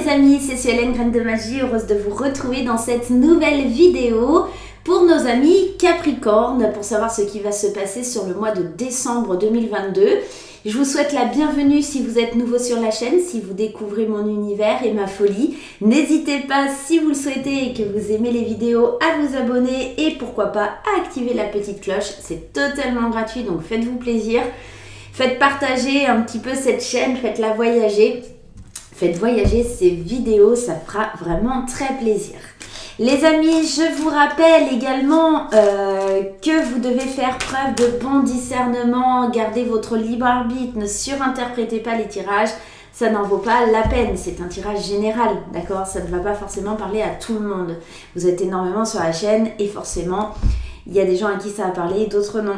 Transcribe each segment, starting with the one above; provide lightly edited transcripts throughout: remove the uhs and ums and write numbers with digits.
les amis, c'est Cielène Graine de Magie, heureuse de vous retrouver dans cette nouvelle vidéo pour nos amis Capricorne, pour savoir ce qui va se passer sur le mois de décembre 2022. Je vous souhaite la bienvenue si vous êtes nouveau sur la chaîne, si vous découvrez mon univers et ma folie. N'hésitez pas, si vous le souhaitez et que vous aimez les vidéos, à vous abonner et pourquoi pas à activer la petite cloche. C'est totalement gratuit, donc faites-vous plaisir. Faites partager un petit peu cette chaîne, faites-la voyager. Faites voyager ces vidéos, ça fera vraiment très plaisir. Les amis, je vous rappelle également que vous devez faire preuve de bon discernement, gardez votre libre arbitre, ne surinterprétez pas les tirages, ça n'en vaut pas la peine, c'est un tirage général, d'accord? Ça ne va pas forcément parler à tout le monde. Vous êtes énormément sur la chaîne et forcément, il y a des gens à qui ça va parler, d'autres non.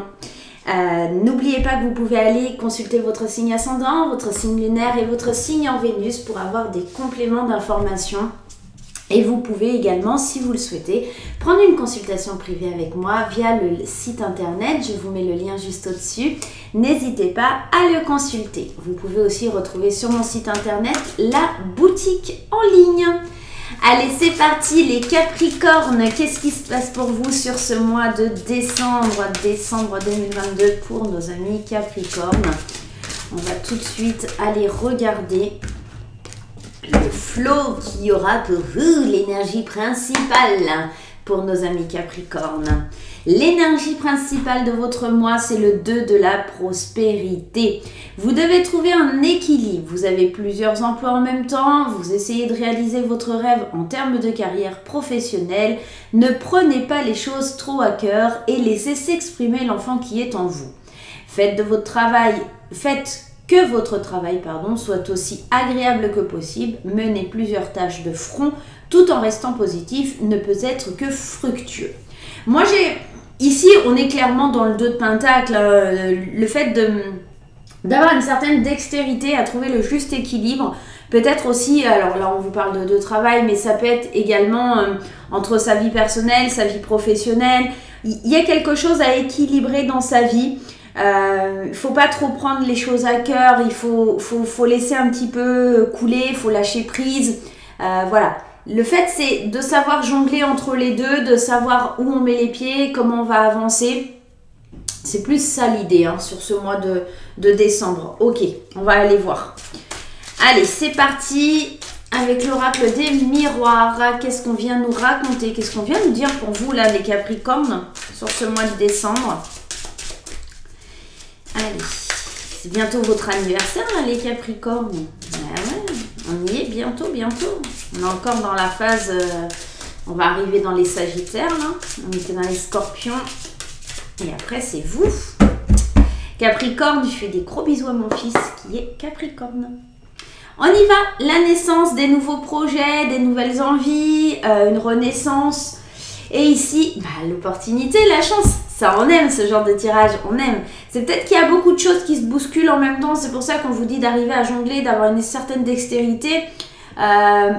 N'oubliez pas que vous pouvez aller consulter votre signe ascendant, votre signe lunaire et votre signe en Vénus pour avoir des compléments d'informations. Et vous pouvez également, si vous le souhaitez, prendre une consultation privée avec moi via le site internet. Je vous mets le lien juste au-dessus. N'hésitez pas à le consulter. Vous pouvez aussi retrouver sur mon site internet la boutique en ligne. Allez, c'est parti les Capricornes. Qu'est-ce qui se passe pour vous sur ce mois de décembre 2022 pour nos amis Capricornes? On va tout de suite aller regarder le flow qu'il y aura pour vous, l'énergie principale pour nos amis Capricornes. L'énergie principale de votre mois, c'est le 2 de la prospérité. Vous devez trouver un équilibre. Vous avez plusieurs emplois en même temps. Vous essayez de réaliser votre rêve en termes de carrière professionnelle. Ne prenez pas les choses trop à cœur et laissez s'exprimer l'enfant qui est en vous. Faites que votre travail soit aussi agréable que possible. Menez plusieurs tâches de front tout en restant positif ne peut être que fructueux. Moi, ici, on est clairement dans le 2 de Pentacle, le fait d'avoir une certaine dextérité à trouver le juste équilibre. Peut-être aussi, alors là, on vous parle de travail, mais ça peut être également entre sa vie personnelle, sa vie professionnelle. Il y a quelque chose à équilibrer dans sa vie. Il ne faut pas trop prendre les choses à cœur, il faut laisser un petit peu couler, il faut lâcher prise. Voilà. Le fait, c'est de savoir jongler entre les deux, de savoir où on met les pieds, comment on va avancer. C'est plus ça l'idée sur ce mois de décembre. Ok, on va aller voir. Allez, c'est parti avec l'oracle des miroirs. Qu'est-ce qu'on vient nous raconter? Qu'est-ce qu'on vient nous dire pour vous, là, les Capricornes, sur ce mois de décembre? Allez, c'est bientôt votre anniversaire, là, les Capricornes. Ouais, on y est bientôt. On est encore dans la phase, on va arriver dans les Sagittaires, là. On était dans les Scorpions. Et après, c'est vous. Capricorne, je fais des gros bisous à mon fils qui est Capricorne. On y va, la naissance, des nouveaux projets, des nouvelles envies, une renaissance. Et ici, l'opportunité, la chance. Ça, on aime ce genre de tirage, on aime. C'est peut-être qu'il y a beaucoup de choses qui se bousculent en même temps. C'est pour ça qu'on vous dit d'arriver à jongler, d'avoir une certaine dextérité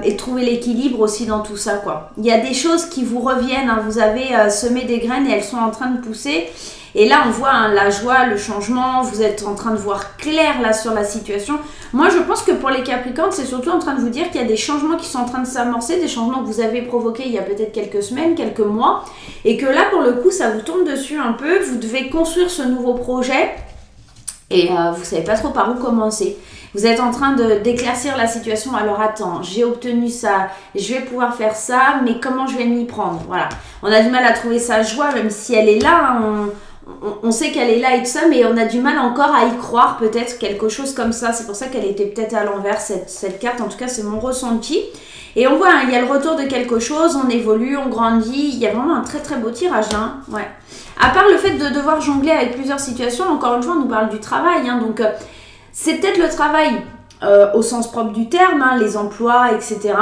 et de trouver l'équilibre aussi dans tout ça, quoi. Il y a des choses qui vous reviennent. Vous avez semé des graines et elles sont en train de pousser. Et là, on voit la joie, le changement. Vous êtes en train de voir clair là sur la situation. Moi, je pense que pour les Capricornes, c'est surtout en train de vous dire qu'il y a des changements qui sont en train de s'amorcer, des changements que vous avez provoqués il y a peut-être quelques semaines, quelques mois. Et que là, pour le coup, ça vous tombe dessus un peu. Vous devez construire ce nouveau projet. Et vous ne savez pas trop par où commencer. Vous êtes en train d'éclaircir la situation. Alors attends, j'ai obtenu ça, je vais pouvoir faire ça, mais comment je vais m'y prendre? Voilà. On a du mal à trouver sa joie, même si elle est là. On sait qu'elle est là et tout ça, mais on a du mal encore à y croire, peut-être quelque chose comme ça. C'est pour ça qu'elle était peut-être à l'envers, cette carte. En tout cas, c'est mon ressenti. Et on voit, il y a le retour de quelque chose, on évolue, on grandit. Il y a vraiment un très très beau tirage. Ouais. À part le fait de devoir jongler avec plusieurs situations, encore une fois, on nous parle du travail. Donc, c'est peut-être le travail au sens propre du terme, les emplois, etc.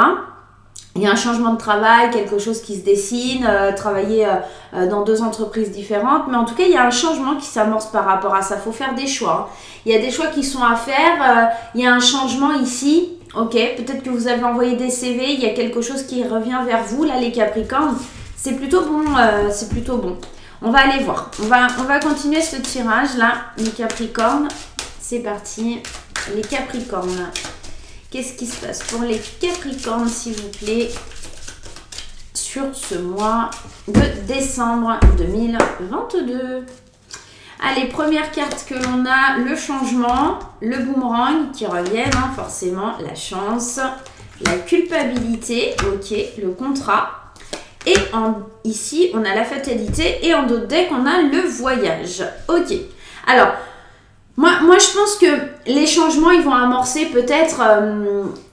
Il y a un changement de travail, quelque chose qui se dessine, travailler dans 2 entreprises différentes. Mais en tout cas, il y a un changement qui s'amorce par rapport à ça. Il faut faire des choix. Il y a des choix qui sont à faire. Il y a un changement ici. Ok, peut-être que vous avez envoyé des CV. Il y a quelque chose qui revient vers vous, là, les Capricornes. C'est plutôt bon. On va aller voir. On va continuer ce tirage, là, les Capricornes. C'est parti. Les Capricornes. Qu'est-ce qui se passe pour les Capricornes, s'il vous plaît, sur ce mois de décembre 2022? Allez, première carte que l'on a, le changement, le boomerang qui reviennent, hein, forcément, la chance, la culpabilité, ok, le contrat. Et ici, on a la fatalité et en d'autres decks, on a le voyage. Ok, alors, moi je pense que les changements, ils vont amorcer peut-être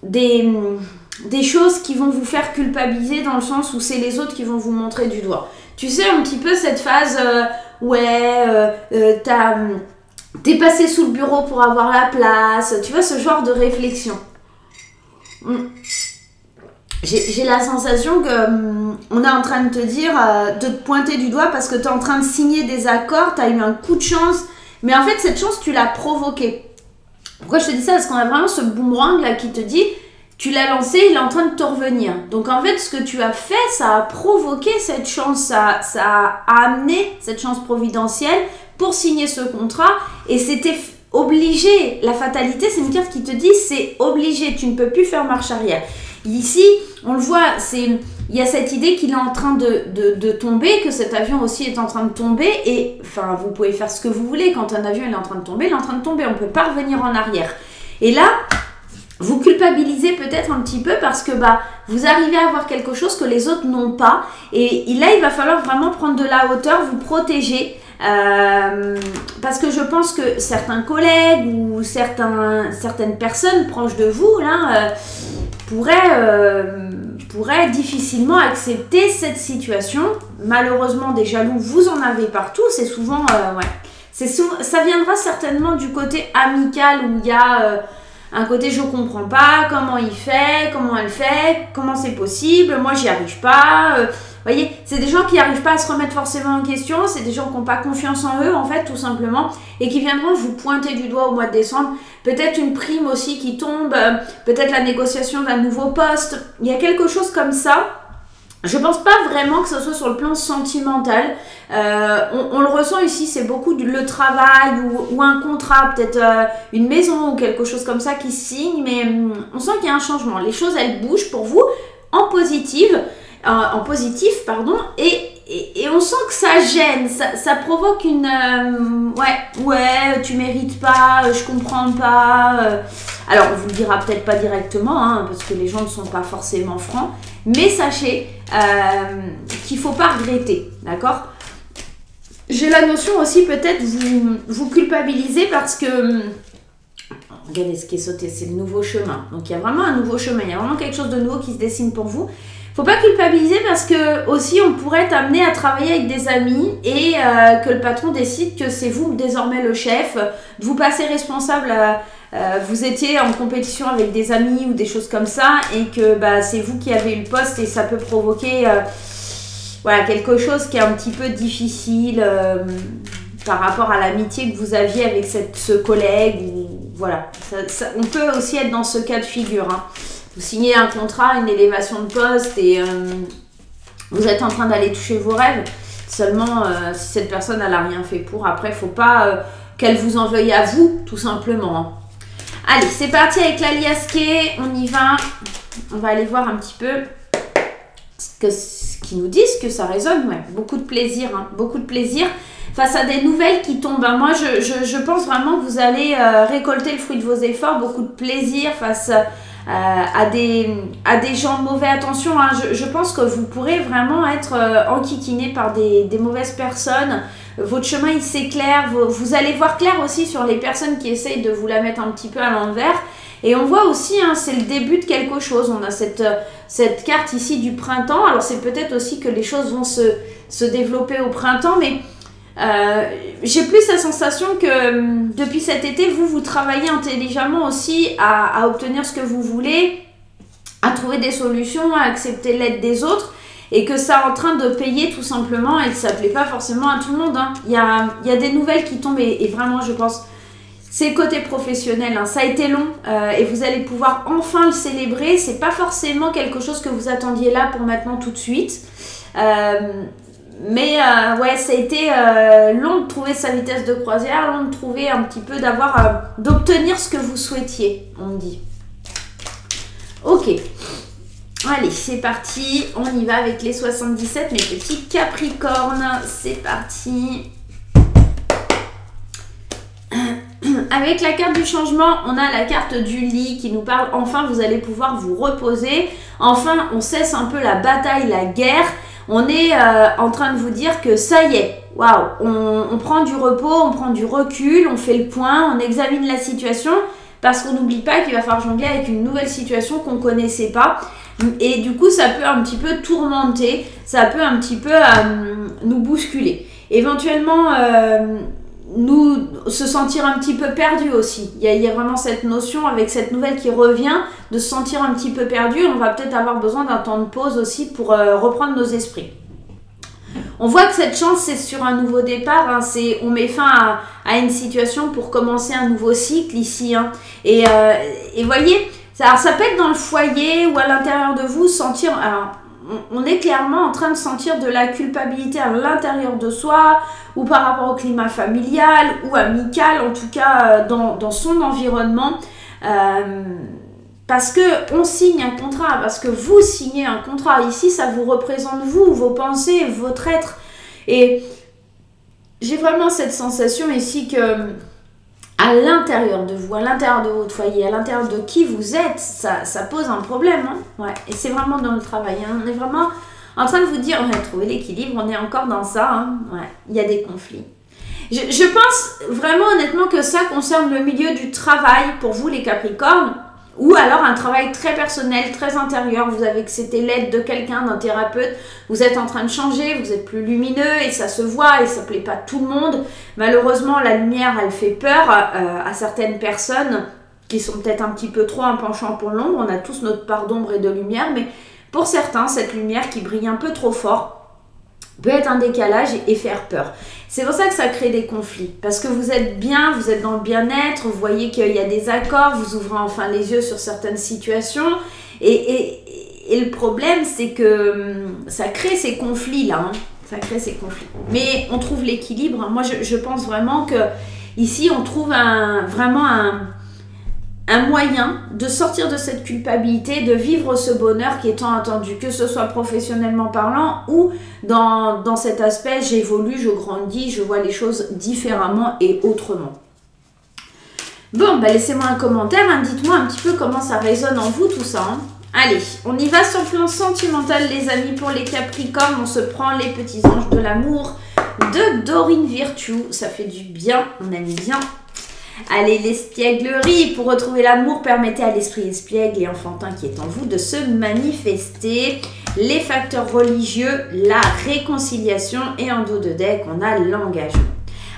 des choses qui vont vous faire culpabiliser dans le sens où c'est les autres qui vont vous montrer du doigt. Tu sais, un petit peu cette phase... t'es passé sous le bureau pour avoir la place, tu vois, ce genre de réflexion. J'ai la sensation que on est en train de te dire, de te pointer du doigt parce que tu es en train de signer des accords, tu as eu un coup de chance, mais en fait cette chance tu l'as provoquée. Pourquoi je te dis ça? Parce qu'on a vraiment ce boomerang là qui te dit, tu l'as lancé, il est en train de te revenir. Donc en fait, ce que tu as fait, ça a provoqué cette chance, ça a amené cette chance providentielle pour signer ce contrat. Et c'était obligé. La fatalité, c'est une carte qui te dit, c'est obligé, tu ne peux plus faire marche arrière. Ici, on le voit, il y a cette idée qu'il est en train de tomber, que cet avion aussi est en train de tomber. Et enfin, vous pouvez faire ce que vous voulez. Quand un avion est en train de tomber, il est en train de tomber. On ne peut pas revenir en arrière. Et là... vous culpabilisez peut-être un petit peu parce que vous arrivez à avoir quelque chose que les autres n'ont pas. Et là, il va falloir vraiment prendre de la hauteur, vous protéger. Parce que je pense que certains collègues ou certaines personnes proches de vous là, pourraient difficilement accepter cette situation. Malheureusement, des jaloux, vous en avez partout. C'est souvent... ça viendra certainement du côté amical où il y a... un côté je comprends pas comment il fait, comment elle fait, comment c'est possible, moi j'y arrive pas. Vous voyez, c'est des gens qui n'arrivent pas à se remettre forcément en question, c'est des gens qui n'ont pas confiance en eux en fait tout simplement et qui viendront vous pointer du doigt au mois de décembre. Peut-être une prime aussi qui tombe, peut-être la négociation d'un nouveau poste, il y a quelque chose comme ça. Je pense pas vraiment que ce soit sur le plan sentimental. On le ressent ici, c'est beaucoup le travail ou un contrat, peut-être une maison ou quelque chose comme ça qui signe, mais on sent qu'il y a un changement. Les choses, elles bougent pour vous en positif, et on sent que ça gêne, ça provoque une... tu mérites pas, je comprends pas... Alors, on vous le dira peut-être pas directement, hein, parce que les gens ne sont pas forcément francs, mais sachez qu'il ne faut pas regretter, d'accord? J'ai la notion aussi, peut-être, vous culpabiliser parce que... regardez ce qui est sauté, c'est le nouveau chemin. Donc, il y a vraiment un nouveau chemin, il y a vraiment quelque chose de nouveau qui se dessine pour vous. Faut pas culpabiliser parce que aussi on pourrait être amené à travailler avec des amis et que le patron décide que c'est vous désormais le chef, de vous passer responsable. Vous étiez en compétition avec des amis ou des choses comme ça et que c'est vous qui avez eu le poste et ça peut provoquer quelque chose qui est un petit peu difficile par rapport à l'amitié que vous aviez avec ce collègue. On peut aussi être dans ce cas de figure. Hein. Vous signez un contrat, une élévation de poste et vous êtes en train d'aller toucher vos rêves. Seulement, si cette personne n'a rien fait pour, après, il ne faut pas qu'elle vous en veuille à vous, tout simplement. Hein. Allez, c'est parti avec l'aliasqué, on y va. On va aller voir un petit peu ce qu'ils nous disent, que ça résonne. Ouais, beaucoup de plaisir, hein, beaucoup de plaisir. Face à des nouvelles qui tombent, moi je pense vraiment que vous allez récolter le fruit de vos efforts, beaucoup de plaisir face à des gens mauvais. Attention, hein, je pense que vous pourrez vraiment être enquiquiné par des mauvaises personnes. Votre chemin il s'éclaire, vous allez voir clair aussi sur les personnes qui essayent de vous la mettre un petit peu à l'envers. Et on voit aussi, hein, c'est le début de quelque chose. On a cette carte ici du printemps. Alors c'est peut-être aussi que les choses vont se développer au printemps, mais j'ai plus la sensation que depuis cet été, vous travaillez intelligemment aussi à obtenir ce que vous voulez, à trouver des solutions, à accepter l'aide des autres et que ça est en train de payer tout simplement et que ça ne plaît pas forcément à tout le monde. Hein. Il y a des nouvelles qui tombent et vraiment je pense c'est le côté professionnel. Hein. Ça a été long et vous allez pouvoir enfin le célébrer. C'est pas forcément quelque chose que vous attendiez là pour maintenant tout de suite. Mais ça a été long de trouver sa vitesse de croisière, long de trouver un petit peu d'obtenir ce que vous souhaitiez, on me dit. Ok. Allez, c'est parti. On y va avec les 77, mes petits Capricornes. C'est parti. Avec la carte du changement, on a la carte du lit qui nous parle. Enfin, vous allez pouvoir vous reposer. Enfin, on cesse un peu la bataille, la guerre. On est en train de vous dire que ça y est. Waouh, on prend du repos, on prend du recul, on fait le point, on examine la situation. Parce qu'on n'oublie pas qu'il va falloir jongler avec une nouvelle situation qu'on ne connaissait pas. Et du coup, ça peut un petit peu tourmenter, ça peut un petit peu nous bousculer. Éventuellement, nous se sentir un petit peu perdu aussi. Il y a vraiment cette notion avec cette nouvelle qui revient, de se sentir un petit peu perdu. On va peut-être avoir besoin d'un temps de pause aussi pour reprendre nos esprits. On voit que cette chance, c'est sur un nouveau départ. Hein, on met fin à une situation pour commencer un nouveau cycle ici. Hein. Et voyez, ça peut être dans le foyer ou à l'intérieur de vous, sentir... Alors, on est clairement en train de sentir de la culpabilité à l'intérieur de soi ou par rapport au climat familial ou amical, en tout cas dans son environnement. Parce qu'on signe un contrat, parce que vous signez un contrat. Ici, ça vous représente vous, vos pensées, votre être. Et j'ai vraiment cette sensation ici que à l'intérieur de vous, à l'intérieur de votre foyer, à l'intérieur de qui vous êtes, ça pose un problème. Hein, ouais. Et c'est vraiment dans le travail. Hein. On est vraiment en train de vous dire, on a trouvé l'équilibre, on est encore dans ça. Hein. Ouais. Il y a des conflits. Je pense vraiment honnêtement que ça concerne le milieu du travail pour vous les Capricornes. Ou alors un travail très personnel, très intérieur, vous avez accepté l'aide de quelqu'un, d'un thérapeute, vous êtes en train de changer, vous êtes plus lumineux et ça se voit et ça ne plaît pas tout le monde. Malheureusement, la lumière, elle fait peur à certaines personnes qui sont peut-être un petit peu trop un penchant pour l'ombre. On a tous notre part d'ombre et de lumière, mais pour certains, cette lumière qui brille un peu trop fort peut être un décalage et faire peur. C'est pour ça que ça crée des conflits. Parce que vous êtes bien, vous êtes dans le bien-être, vous voyez qu'il y a des accords, vous ouvrez enfin les yeux sur certaines situations. Et le problème, c'est que ça crée ces conflits-là. Hein. Ça crée ces conflits. Mais on trouve l'équilibre. Hein. Moi, je pense vraiment que ici, on trouve vraiment un moyen de sortir de cette culpabilité, de vivre ce bonheur qui est tant attendu, que ce soit professionnellement parlant ou dans cet aspect, j'évolue, je grandis, je vois les choses différemment et autrement. Bon, bah laissez-moi un commentaire, hein, dites-moi un petit peu comment ça résonne en vous tout ça. Hein. Allez, on y va sur le plan sentimental les amis, pour les Capricornes, on se prend les petits anges de l'amour de Dorine Virtue, ça fait du bien, on aime bien. Allez, l'espièglerie, pour retrouver l'amour, permettez à l'esprit espiègle et enfantin qui est en vous de se manifester. Les facteurs religieux, la réconciliation et en dos de deck, on a l'engagement.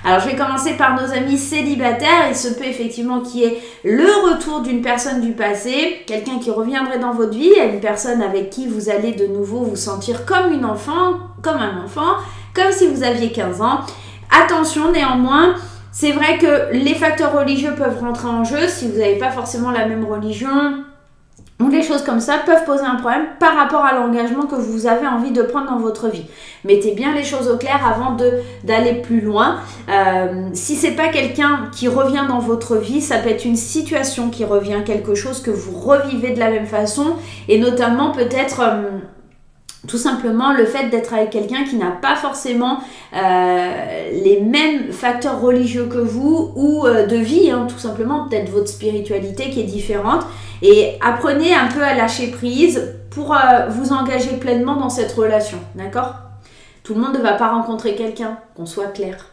Alors, je vais commencer par nos amis célibataires. Il se peut effectivement qu'il y ait le retour d'une personne du passé, quelqu'un qui reviendrait dans votre vie, une personne avec qui vous allez de nouveau vous sentir comme un enfant, comme si vous aviez 15 ans. Attention néanmoins, c'est vrai que les facteurs religieux peuvent rentrer en jeu si vous n'avez pas forcément la même religion ou les choses comme ça peuvent poser un problème par rapport à l'engagement que vous avez envie de prendre dans votre vie. Mettez bien les choses au clair avant d'aller plus loin. Si c'est pas quelqu'un qui revient dans votre vie, ça peut être une situation qui revient, quelque chose que vous revivez de la même façon et notamment peut-être... tout simplement le fait d'être avec quelqu'un qui n'a pas forcément les mêmes facteurs religieux que vous ou de vie, hein, tout simplement, peut-être votre spiritualité qui est différente. Et apprenez un peu à lâcher prise pour vous engager pleinement dans cette relation, d'accord? Tout le monde ne va pas rencontrer quelqu'un, qu'on soit clair.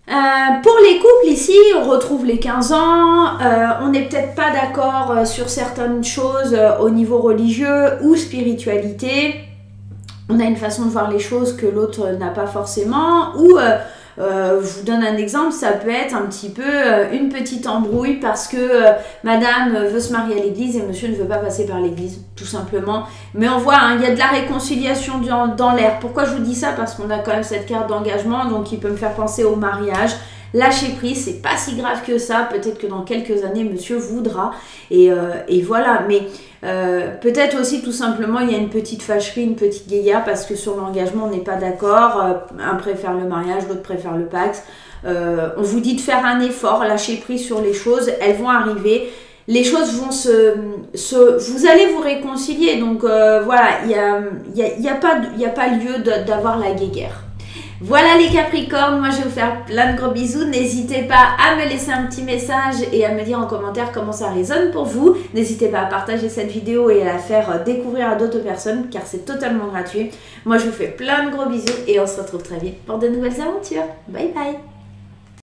Pour les couples ici, on retrouve les 15 ans, on n'est peut-être pas d'accord sur certaines choses au niveau religieux ou spiritualité, on a une façon de voir les choses que l'autre n'a pas forcément, ou je vous donne un exemple, ça peut être un petit peu une petite embrouille parce que madame veut se marier à l'église et monsieur ne veut pas passer par l'église, tout simplement. Mais on voit, hein, il y a de la réconciliation dans l'air. Pourquoi je vous dis ça? Parce qu'on a quand même cette carte d'engagement, donc il peut me faire penser au mariage. Lâcher prise, c'est pas si grave que ça. Peut-être que dans quelques années, monsieur voudra. Et voilà. Mais peut-être aussi, tout simplement, il y a une petite fâcherie, une petite guéguerre parce que sur l'engagement, on n'est pas d'accord. Un préfère le mariage, l'autre préfère le Pacs. On vous dit de faire un effort, lâcher prise sur les choses. Elles vont arriver. les choses vont vous allez vous réconcilier. Donc voilà, il y a pas lieu d'avoir la guéguerre. Voilà les Capricornes, moi je vais vous faire plein de gros bisous. N'hésitez pas à me laisser un petit message et à me dire en commentaire comment ça résonne pour vous. N'hésitez pas à partager cette vidéo et à la faire découvrir à d'autres personnes car c'est totalement gratuit. Moi je vous fais plein de gros bisous et on se retrouve très vite pour de nouvelles aventures. Bye bye.